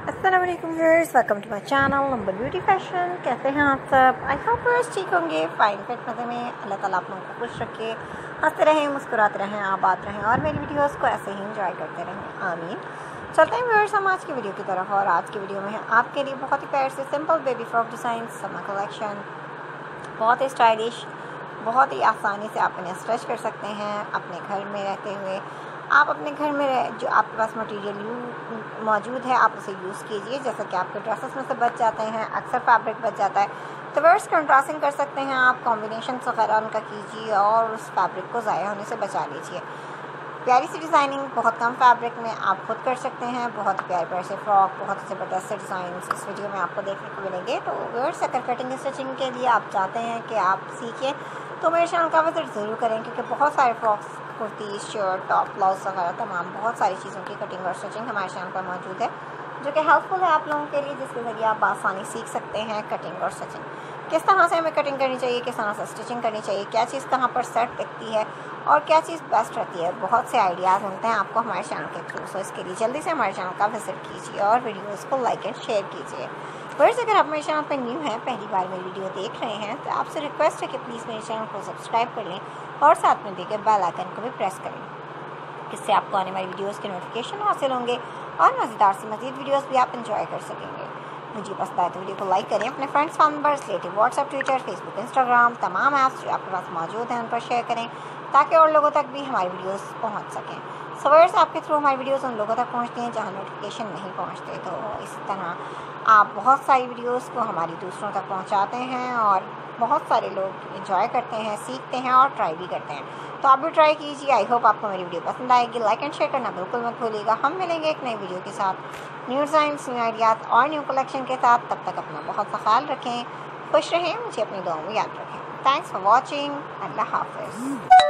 अस्सलाम वालेकुम viewers, welcome to my channel number beauty fashion. कैसे हैं आप सब? आई होप व्यूअर्स ठीक होंगे, फाइन फिट मज़े में। अल्लाह ताला आप लोगों को खुश रखे, हंसते रहें, मुस्कुराते रहें, आबाद रहें और मेरी वीडियोस को ऐसे ही इंजॉय करते रहें, आमीन। चलते हैं व्यूअर्स हम आज की वीडियो की तरफ। और आज की वीडियो में है आपके लिए बहुत ही प्यार से simple baby frock design summer collection. बहुत ही स्टाइलिश, बहुत ही आसानी से आप इन्हें स्ट्रेच कर सकते हैं अपने घर में रहते हुए। आप अपने घर में जो आपके पास मटेरियल मौजूद है आप उसे यूज़ कीजिए। जैसा कि आपके ड्रेसेस में से बच जाते हैं, अक्सर फैब्रिक बच जाता है, तो वर्स कंट्रास्टिंग कर सकते हैं आप, कॉम्बिनेशन वगैरह उनका कीजिए और उस फैब्रिक को ज़ाया होने से बचा लीजिए। प्यारी सी डिज़ाइनिंग बहुत कम फैब्रिक में आप खुद कर सकते हैं। बहुत प्यारे प्यारे से फ्रॉक, बहुत से ज़बरदस्त से डिज़ाइन इस वीडियो में आपको देखने को मिलेंगे। तो वर्स अगर कटिंग स्टिचिंग के लिए आप चाहते हैं कि आप सीखें तो मेरे चैनल का विजिट ज़रूर करें, क्योंकि बहुत सारे frocks, kurti, shirt, top, blouse वगैरह तमाम बहुत सारी चीज़ों की कटिंग और स्टिचिंग हमारे चैनल पर मौजूद है, जो कि हेल्पफुल है आप लोगों के लिए, जिसके ज़रिए आप आसानी सीख सकते हैं कटिंग और स्टिचिंग। किस तरह से हमें कटिंग करनी चाहिए, किस तरह से स्टिचिंग करनी चाहिए, क्या चीज़ कहाँ पर सेट दिखती है और क्या चीज़ बेस्ट रहती है। बहुत से आइडियाज़ मिलते हैं आपको हमारे चैनल के थ्रू। सो इसके लिए जल्दी से हमारे चैनल का विजिट कीजिए और वीडियोज़ को लाइक एंड शेयर कीजिए। वर्स अगर आप मेरे चैनल पर न्यू हैं, पहली बार मेरी वीडियो देख रहे हैं, तो आपसे रिक्वेस्ट है कि प्लीज़ मेरे चैनल को सब्सक्राइब कर लें और साथ में देकर बेल आइकन को भी प्रेस करें। इससे आपको आने वाली वीडियोस के नोटिफिकेशन हासिल होंगे और मज़ेदार से मज़ीद वीडियोस भी आप एंजॉय कर सकेंगे। मुझे पसंद आए तो वीडियो को लाइक करें, अपने friends, family members, relative, WhatsApp, Twitter, Facebook, Instagram तमाम ऐप्स जो आपके पास मौजूद हैं उन पर शेयर करें, ताकि और लोगों तक भी हमारी वीडियोस पहुंच सकें। सवर्स आपके थ्रू हमारी वीडियोस उन लोगों तक पहुंचती हैं जहां नोटिफिकेशन नहीं पहुंचते। तो इसी तरह आप बहुत सारी वीडियोस को हमारी दूसरों तक पहुंचाते हैं और बहुत सारे लोग एंजॉय करते हैं, सीखते हैं और ट्राई भी करते हैं। तो आप भी ट्राई कीजिए। आई होप आपको मेरी वीडियो पसंद आएगी। लाइक एंड शेयर करना बिल्कुल मत भूलिएगा। हम मिलेंगे एक नई वीडियो के साथ, न्यू डिज़ाइंस, न्यू आइडियाज़ और न्यू कलेक्शन के साथ। तब तक अपना बहुत सा ख्याल रखें, खुश रहें, मुझे अपनी दुआओं में याद रखें। Thanks for watching. अल्लाह हाफिज़।